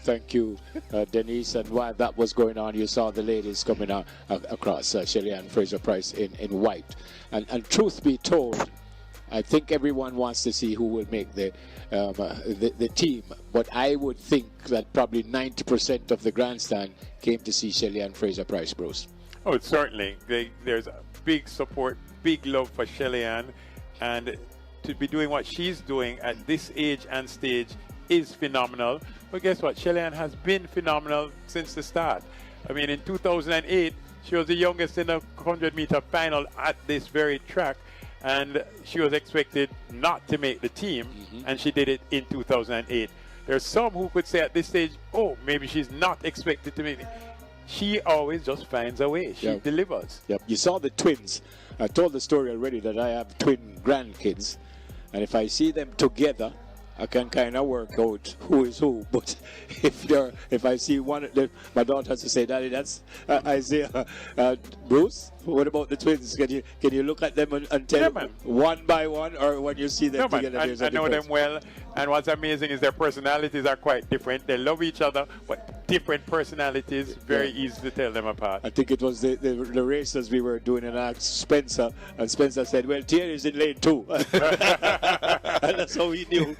Thank you, Denise. And while that was going on, you saw the ladies coming out across Shelly-Ann Fraser-Pryce in white. And truth be told, I think everyone wants to see who will make the team. But I would think that probably 90% of the grandstand came to see Shelly-Ann Fraser-Pryce, Bruce. Oh, certainly. There's a big support, big love for Shelly-Ann, and to be doing what she's doing at this age and stage is phenomenal. But guess what? Shelly-Ann has been phenomenal since the start. I mean, in 2008, she was the youngest in the 100-meter final at this very track, and she was expected not to make the team, and she did it in 2008. There's some who could say at this stage, oh, maybe she's not expected to make it. She always just finds a way. She delivers. Yep. You saw the twins. I told the story already that I have twin grandkids, and if I see them together, I can kind of work out who is who. But if I see one, my daughter has to say, "Daddy, that's Isaiah." Bruce, what about the twins? Can you look at them and tell one by one, or when you see them together? I know them well, and what's amazing is their personalities are quite different. They love each other, but different personalities. Very easy to tell them apart. I think it was the races we were doing, and I asked Spencer, and Spencer said, "Well, Tia is in lane 2." And that's how he knew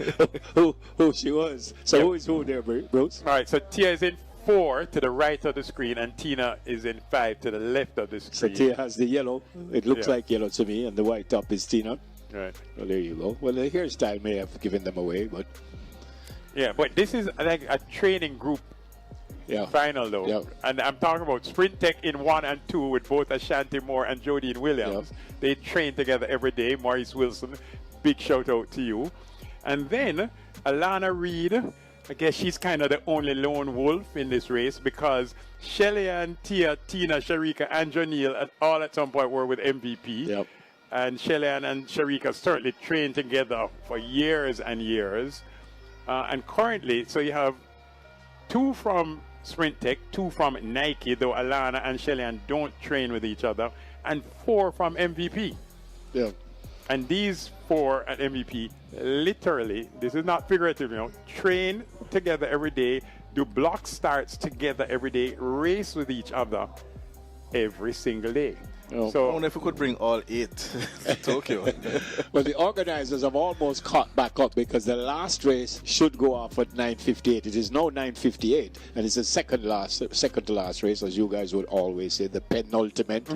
who she was. So who is who there, Bruce? All right, so Tia is in 4 to the right of the screen, and Tina is in 5 to the left of the screen. So Tia has the yellow. It looks like yellow to me, and the white top is Tina. Right. Well, there you go. Well, the hairstyle may have given them away, but... Yeah, but this is like a training group final, though. Yeah. And I'm talking about Sprint Tech in 1 and 2 with both Ashanti Moore and Jodine Williams. They train together every day. Maurice Wilson, big shout out to you. And then Alana Reed, I guess she's kind of the only lone wolf in this race, because Shelly-Ann, Tia, Tina, Shericka, and Janelle all at some point were with MVP. Yep. And Shelly-Ann and Shericka certainly trained together for years and years. And currently, so you have 2 from Sprint Tech, 2 from Nike, though Alana and Shelly-Ann don't train with each other, and 4 from MVP. Yeah. And these 4 at MVP, literally, this is not figurative, train together every day, do block starts together every day, race with each other every single day. Oh. So I wonder if we could bring all 8 to Tokyo. Well, the organizers have almost caught back up, because the last race should go off at 9:58. It is now 9:58, and it's the second to last race, as you guys would always say, the penultimate.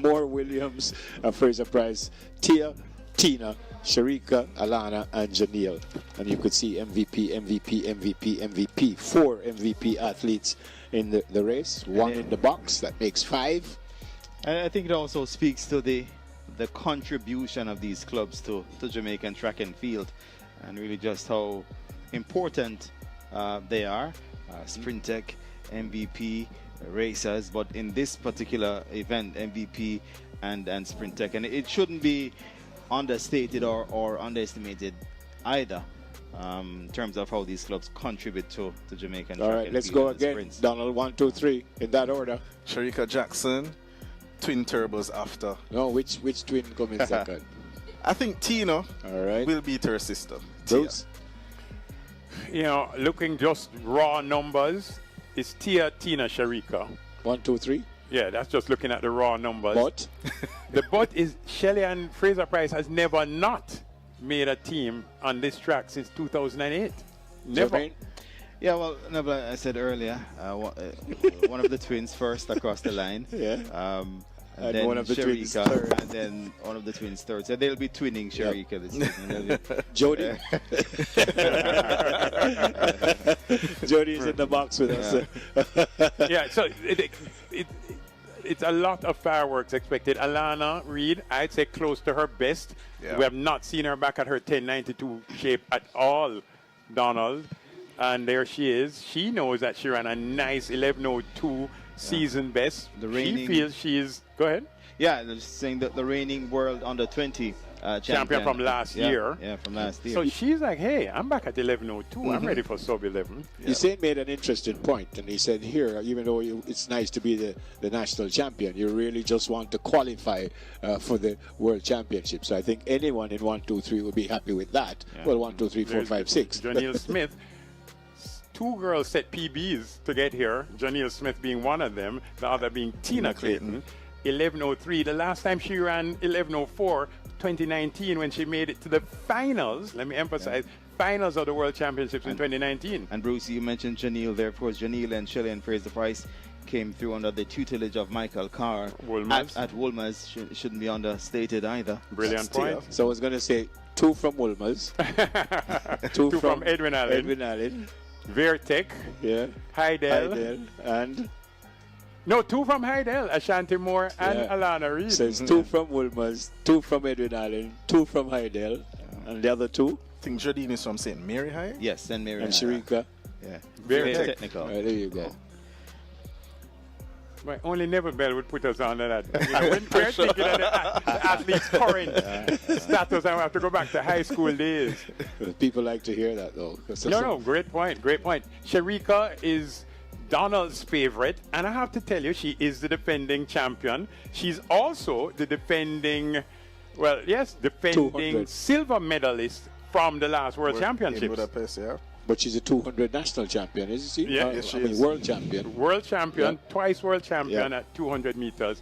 More Williams, Fraser-Pryce, Tia, Tina, Shericka, Alana, and Janelle. And you could see MVP. 4 MVP athletes in the race, 1 in the box. That makes 5. And I think it also speaks to the contribution of these clubs to Jamaican track and field, and really just how important they are. Sprint Tech, MVP, racers, but in this particular event, MVP and Sprint Tech. And it shouldn't be understated or underestimated either, in terms of how these clubs contribute to Jamaican track and field. All right, let's go again. Sprints. Donald, 1, 2, 3, in that order. Shericka Jackson. Twin turbos after. No, which twin come in second? I think Tina will beat her sister. Bruce? Looking just raw numbers, it's Tia, Tina, Shericka. 1, 2, 3? Yeah, that's just looking at the raw numbers. But? The but is Shelly-Ann Fraser-Pryce has never not made a team on this track since 2008. Never. Yeah, well, no, but I said earlier, one of the twins first across the line. And then one of the twins Shericka, third. and then one of the twins third. So they'll be twinning Shericka this season. Jody. Jody is in the box with us. So it's a lot of fireworks expected. Alana Reed, I'd say close to her best. We have not seen her back at her 1092 shape at all, Donald. And there she is. She knows that she ran a nice 11:02 season best. She feels she is. Go ahead. Yeah, they're just saying that the reigning world under 20 champion from last year. Yeah, from last year. So she's like, hey, I'm back at 11:02. I'm ready for sub 11. Hussein made an interesting point, and he said here, even though it's nice to be the national champion, you really just want to qualify for the World Championship. So I think anyone in 1, 2, 3 would be happy with that. Well, 1, 2, 3, 4, 5, 6. Janelle Smith two girls set PBs to get here, Janelle Smith being one of them, the other being Tina Clayton. 11:03. The last time she ran 11:04, 2019, when she made it to the finals. Let me emphasize, finals of the World Championships in 2019. And Bruce, you mentioned Janelle there. Of course, Janelle and Shelly-Ann Fraser-Pryce came through under the tutelage of Michael Carr Woolmers. at Woolmers. Shouldn't be understated either. Brilliant point. So I was going to say 2 from Woolmers, Two from Edwin Allen. Edwin Allen, Vertec. yeah, Heidel. Heidel, and No, 2 from Heidel, Ashanti Moore and Yeah. Alana Reid. so it's 2 from Woolmers, 2 from Edwin Allen, 2 from Heidel, and the other 2, I think Jardine is from St. Mary High. Yes, and Mary. and Shericka. Yeah. Very Very tech. technical. Right, there you go. Right, only Neville Bell would put us under that. You know, when we're thinking of the athlete's current status, I have to go back to high school days. People like to hear that, though. No, great point, great point. Shericka is Donald's favorite, and I have to tell you, she is the defending champion. She's also the defending 200. silver medalist from the last World In Championships. Budapest, yeah. But she's a 200 national champion, isn't she? Yeah. Yes, she I mean, is. world champion. World champion, Yeah. twice world champion Yeah. at 200 meters.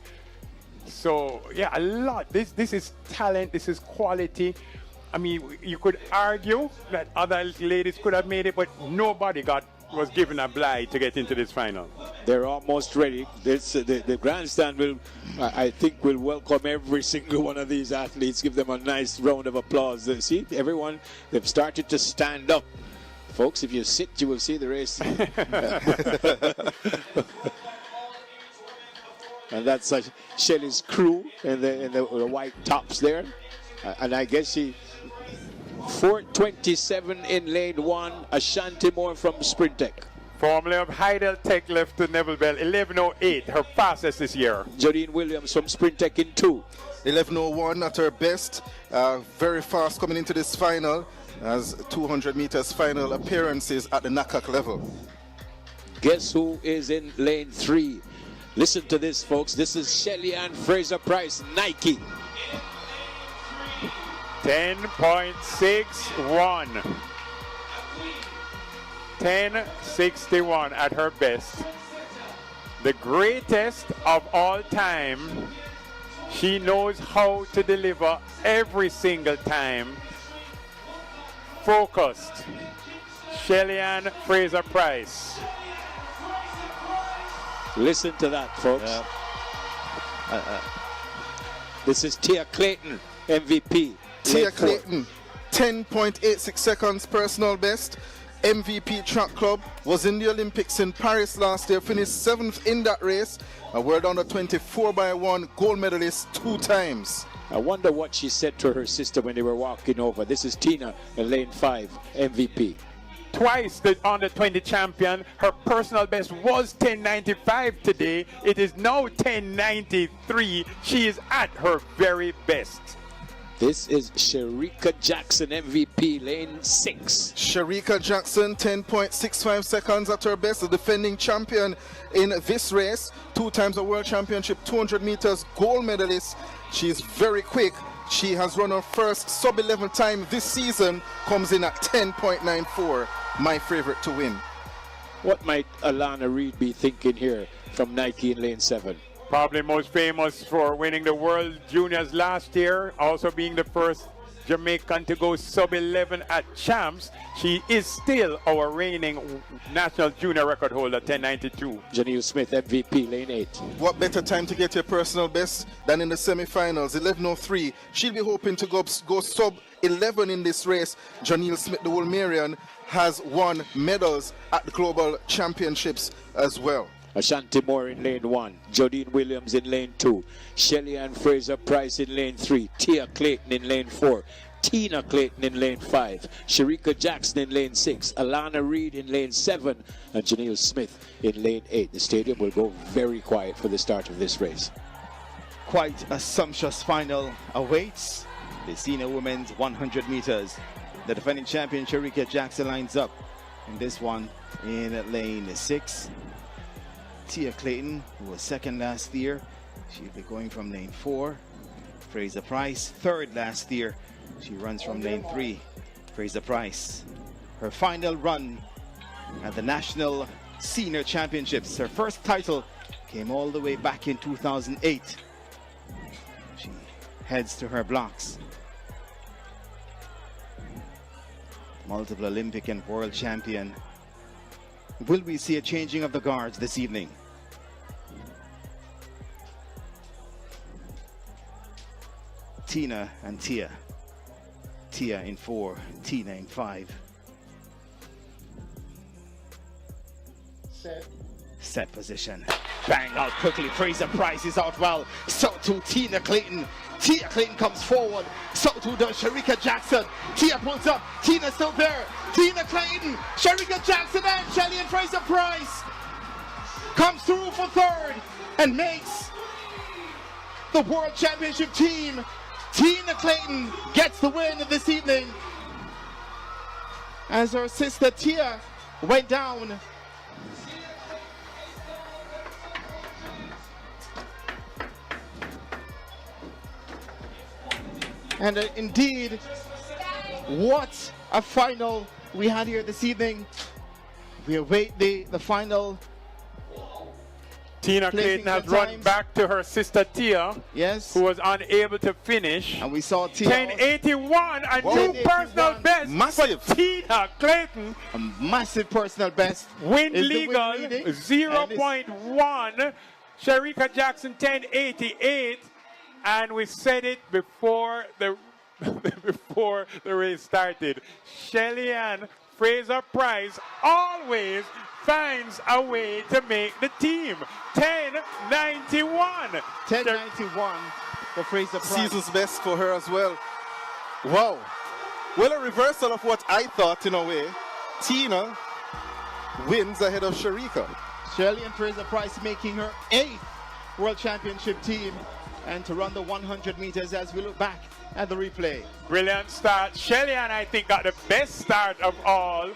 So, yeah, a lot. This is talent, this is quality. I mean, you could argue that other ladies could have made it, but nobody was given a blight to get into this final. They're almost ready. The grandstand I think, will welcome every single one of these athletes, give them a nice round of applause. See, everyone, they've started to stand up. Folks, if you sit, you will see the race. And that's Shelly's crew in the white tops there. And I guess she 4:27 in lane 1, Ashanti Moore from Sprintec. Formerly of Heidel Tech left to Neville Bell, 11:08, her fastest this year. Jodine Williams from Sprintec in 2. 11:01 at her best. Very fast coming into this final, as 200 meters final appearances at the NACAC level. Guess who is in lane 3? Listen to this, folks. This is Shelly-Ann Fraser-Pryce, Nike. 10.61. 10.61 at her best. The greatest of all time. She knows how to deliver every single time. Focused. Shelly-Ann Fraser-Pryce. Listen to that, folks. This is Tia Clayton, MVP. Tia lane 4. Clayton, 10.86 seconds personal best. MVP track club, was in the Olympics in Paris last year, finished 7th in that race. A world under 24x1 gold medalist 2 times. I wonder what she said to her sister when they were walking over. This is Tina in lane 5, MVP. Twice the under 20 champion. Her personal best was 10.95 today. It is now 10.93. She is at her very best. This is Shericka Jackson, MVP, lane 6. Shericka Jackson, 10.65 seconds at her best, the defending champion in this race. 2 times a world championship, 200 meters gold medalist. She's very quick. She has run her first sub-11 time this season, comes in at 10.94. My favorite to win. What might Alana Reid be thinking here from Nike in lane 7? Probably most famous for winning the World Juniors last year, also being the first Jamaican to go sub-11 at Champs. She is still our reigning national junior record holder, 10.92. Janelle Smith, MVP, lane 8. What better time to get your personal best than in the semi-finals, 11:03. She'll be hoping to go sub-11 in this race. Janelle Smith, the Wolmerian, has won medals at the Global Championships as well. Ashanti Moore in lane 1. Jodine Williams in lane 2. Shelly-Ann Fraser-Pryce in lane 3. Tia Clayton in lane 4. Tina Clayton in lane 5. Shericka Jackson in lane 6. Alana Reid in lane 7. And Janelle Smith in lane 8. The stadium will go very quiet for the start of this race. Quite a sumptuous final awaits the senior women's 100 meters. The defending champion Shericka Jackson lines up in this one in lane 6. Tia Clayton, who was second last year, she'll be going from lane 4. Fraser-Pryce, third last year, she runs from lane 3. Fraser-Pryce, her final run at the National Senior Championships. Her first title came all the way back in 2008. She heads to her blocks. Multiple Olympic and world champion. Will we see a changing of the guards this evening? Tina and Tia. Tia in 4, Tina in 5. Set position. Bang out quickly. Fraser-Pryce is out well. So too Tina Clayton. Tia Clayton comes forward. So too does Shericka Jackson. Tia pulls up. Tina still there. Tina Clayton. Shericka Jackson and Shelly-Ann Fraser-Pryce comes through for third and makes the World Championship team. Tina Clayton gets the win this evening as her sister Tia went down. And indeed, what a final we had here this evening. We await the final. Tina Clayton has run back to her sister Tia, yes, who was unable to finish. And we saw Tia 10:81, a new personal best massive for Tina Clayton. A massive personal best. Wind legal 0.1. Shericka Jackson 10:88. And we said it before the before the race started. Shelly-Ann Fraser-Pryce always finds a way to make the team. 10:91. 10:91 for Fraser-Pryce. Season's best for her as well. Wow. Well, a reversal of what I thought in a way. Tina wins ahead of Shericka. Shelly-Ann Fraser-Pryce making her 8th World Championship team, and to run the 100 meters as we look back at the replay. Brilliant start. Shelly-Ann, I think, got the best start of all.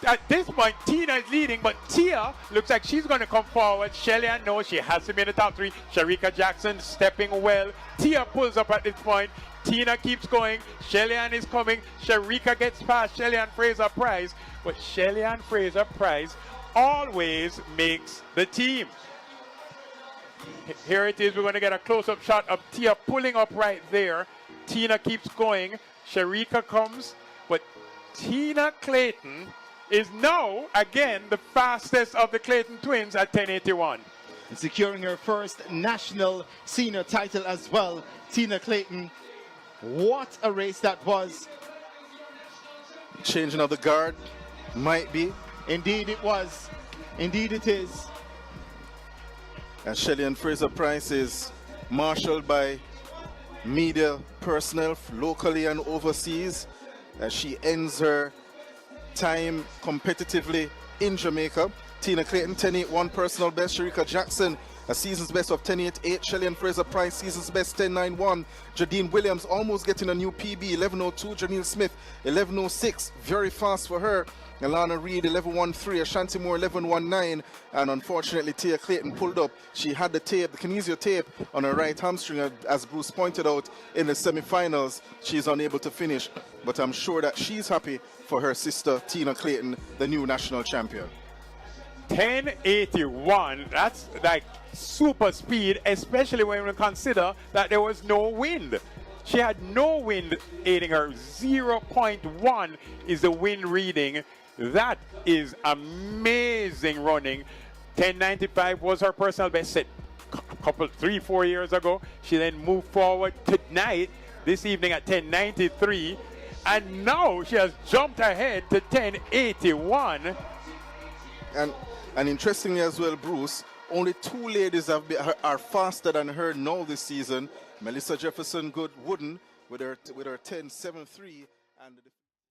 At this point, Tina is leading, but Tia looks like she's going to come forward. Shelly-Ann knows she has to be in the top 3. Shericka Jackson stepping well. Tia pulls up at this point. Tina keeps going. Shelly-Ann is coming. Shericka gets past Shelly-Ann Fraser-Pryce, but Shelly-Ann Fraser-Pryce always makes the team. Here it is. We're going to get a close-up shot of Tia pulling up right there. Tina keeps going. Shericka comes, but Tina Clayton is now, again, the fastest of the Clayton twins at 10:81. And securing her first national senior title as well, Tina Clayton. What a race that was. Changing of the guard might be. Indeed it was. Indeed it is. And Shelly-Ann Fraser-Pryce is marshaled by media personnel locally and overseas as she ends her time competitively in Jamaica. Tina Clayton 10:81 personal best. Shericka Jackson a season's best of 10:88. Shelly-Ann Fraser-Pryce season's best 10:91. Jadine Williams almost getting a new PB 11:02. Janelle Smith 11:06, very fast for her. Alana Reed 11:13. Ashanti Moore 11:19. And unfortunately Tia Clayton pulled up. She had the tape, the kinesio tape on her right hamstring, as Bruce pointed out in the semi-finals. She's unable to finish, but I'm sure that she's happy for her sister Tina Clayton, the new national champion. 10:81, that's like super speed, especially when we consider that there was no wind. She had no wind aiding her. 0.1 is the wind reading. That is amazing running. 10:95 was her personal best set a couple, 3-4 years ago. She then moved forward tonight, this evening at 10:93, and now she has jumped ahead to 10:81. And interestingly as well, Bruce, only 2 ladies are faster than her now this season. Melissa Jefferson Good-Wooden with her 10:73.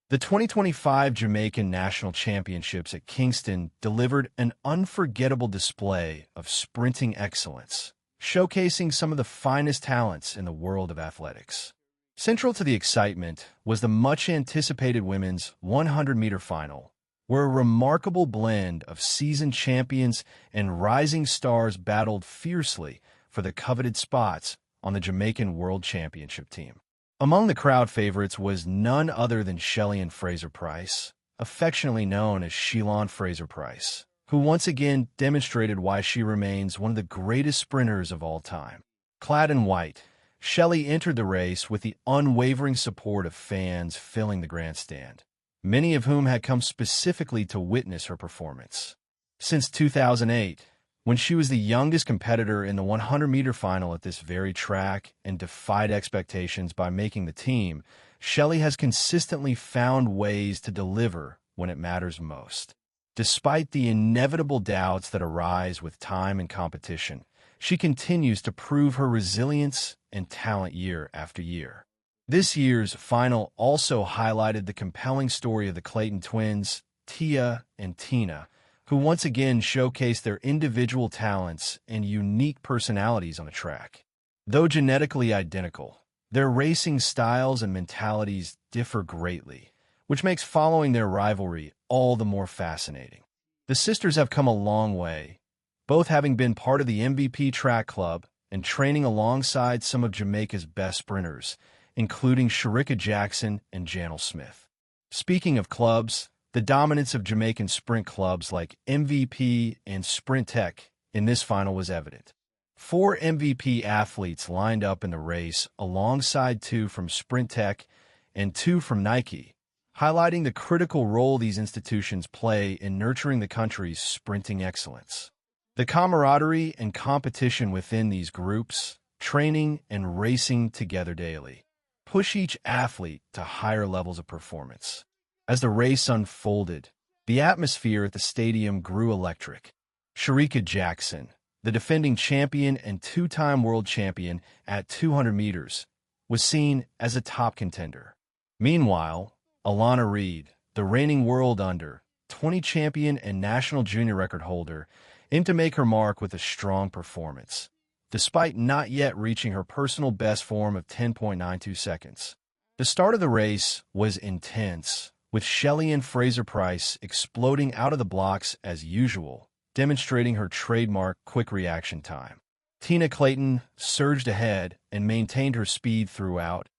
The 2025 Jamaican National Championships at Kingston delivered an unforgettable display of sprinting excellence, showcasing some of the finest talents in the world of athletics. Central to the excitement was the much-anticipated women's 100-meter final, where a remarkable blend of seasoned champions and rising stars battled fiercely for the coveted spots on the Jamaican World Championship team. Among the crowd favorites was none other than Shelly-Ann Fraser-Pryce, affectionately known as Shelan Fraser Price, who once again demonstrated why she remains one of the greatest sprinters of all time. Clad in white, Shelly entered the race with the unwavering support of fans filling the grandstand, many of whom had come specifically to witness her performance. Since 2008, when she was the youngest competitor in the 100-meter final at this very track and defied expectations by making the team, Shelly has consistently found ways to deliver when it matters most. Despite the inevitable doubts that arise with time and competition, she continues to prove her resilience and talent year after year. This year's final also highlighted the compelling story of the Clayton twins, Tia and Tina, who once again showcased their individual talents and unique personalities on the track. Though genetically identical, their racing styles and mentalities differ greatly, which makes following their rivalry all the more fascinating. The sisters have come a long way, both having been part of the MVP track club and training alongside some of Jamaica's best sprinters, including Shericka Jackson and Janelle Smith. Speaking of clubs, the dominance of Jamaican sprint clubs like MVP and Sprint Tech in this final was evident. 4 MVP athletes lined up in the race alongside 2 from Sprint Tech and 2 from Nike, highlighting the critical role these institutions play in nurturing the country's sprinting excellence. The camaraderie and competition within these groups, training and racing together daily, push each athlete to higher levels of performance. As the race unfolded, the atmosphere at the stadium grew electric. Shericka Jackson, the defending champion and 2-time world champion at 200 meters, was seen as a top contender. Meanwhile, Alana Reed, the reigning world under-20 champion and national junior record holder, aimed to make her mark with a strong performance, despite not yet reaching her personal best form of 10.92 seconds. The start of the race was intense, with Shelly-Ann Fraser-Pryce exploding out of the blocks as usual, demonstrating her trademark quick reaction time. Tina Clayton surged ahead and maintained her speed throughout,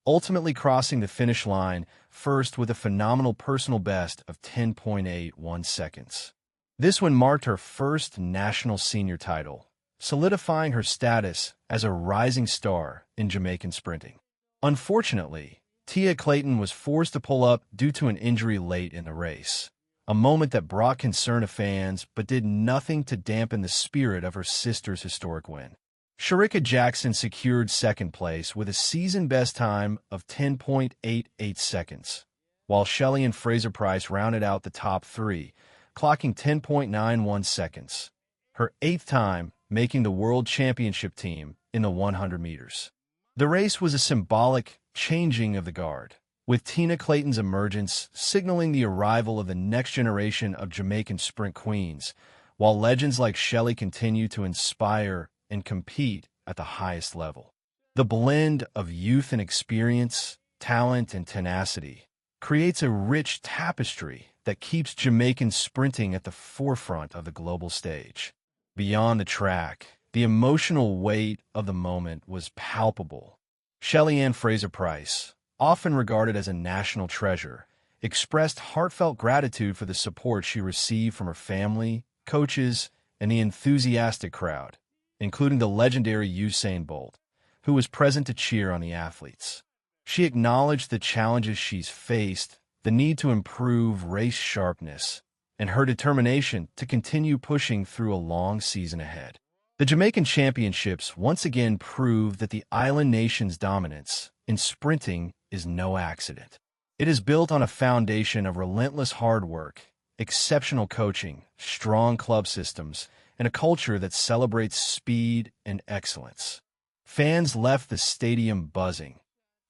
ultimately crossing the finish line first with a phenomenal personal best of 10.81 seconds. This one marked her first national senior title, solidifying her status as a rising star in Jamaican sprinting. Unfortunately, Tia Clayton was forced to pull up due to an injury late in the race, a moment that brought concern to fans but did nothing to dampen the spirit of her sister's historic win. Shericka Jackson secured second place with a season-best time of 10.88 seconds, while Shelly-Ann Fraser-Pryce rounded out the top 3, clocking 10.91 seconds, her 8th time making the World Championship team in the 100 meters. The race was a symbolic changing of the guard, with Tina Clayton's emergence signaling the arrival of the next generation of Jamaican sprint queens, while legends like Shelly continue to inspire and compete at the highest level. The blend of youth and experience, talent and tenacity creates a rich tapestry that keeps Jamaican sprinting at the forefront of the global stage. Beyond the track, the emotional weight of the moment was palpable. Shelly-Ann Fraser-Pryce, often regarded as a national treasure, expressed heartfelt gratitude for the support she received from her family, coaches, and the enthusiastic crowd, including the legendary Usain Bolt, who was present to cheer on the athletes. She acknowledged the challenges she's faced, the need to improve race sharpness, and her determination to continue pushing through a long season ahead. The Jamaican Championships once again proved that the island nation's dominance in sprinting is no accident. It is built on a foundation of relentless hard work, exceptional coaching, strong club systems, and a culture that celebrates speed and excellence. Fans left the stadium buzzing,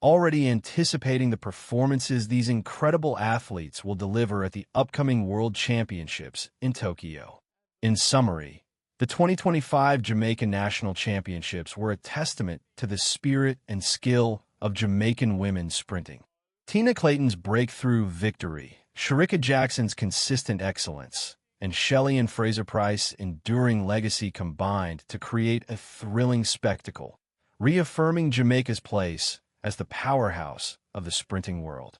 already anticipating the performances these incredible athletes will deliver at the upcoming World Championships in Tokyo. In summary, the 2025 Jamaican National Championships were a testament to the spirit and skill of Jamaican women sprinting. Tina Clayton's breakthrough victory, Shericka Jackson's consistent excellence, and Shelly-Ann Fraser-Pryce's enduring legacy combined to create a thrilling spectacle, reaffirming Jamaica's place as the powerhouse of the sprinting world.